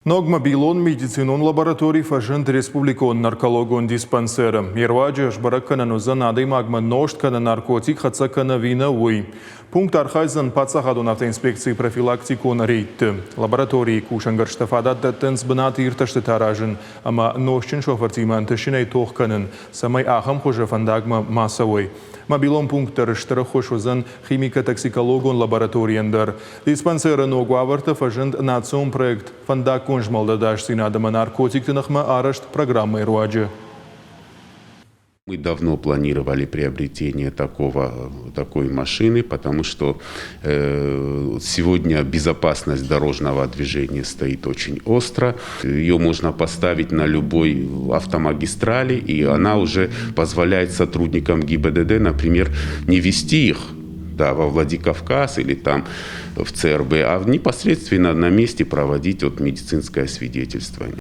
Nogma bilon medicinon laboratorij fazhënd Respublikon narkologon dispenserë. Mirvagjë është bërëkënë në zënë adejmagma nosht kënë narkotik hëtësa kënë vina uj. Punkt arhajzën patsa hadon aftë inspekci profilaktikon rejtë. Laboratori ku shëngër shtefadat dhe të nëzbënati irë të shtetarajën, ama noshqin shofërtima në të shinaj tohë kënën, se maj ahëm khushë fandagma masa uj. Ma bilon punkt të rështërë khushuzën chimika toksikologon laboratori ndër. Dispenserë në guavër të fazhënd në atëson projekt fandak kunjmëll dhe dashësina dhe më наркотик të nëkhme arësht программы Руаджи. Мы давно планировали приобретение такой машины, потому что сегодня безопасность дорожного движения стоит очень остро. Ее можно поставить на любой автомагистрали, и она уже позволяет сотрудникам ГИБДД, например, не вести их во Владикавказ или там в ЦРБ, а непосредственно на месте проводить медицинское свидетельствование.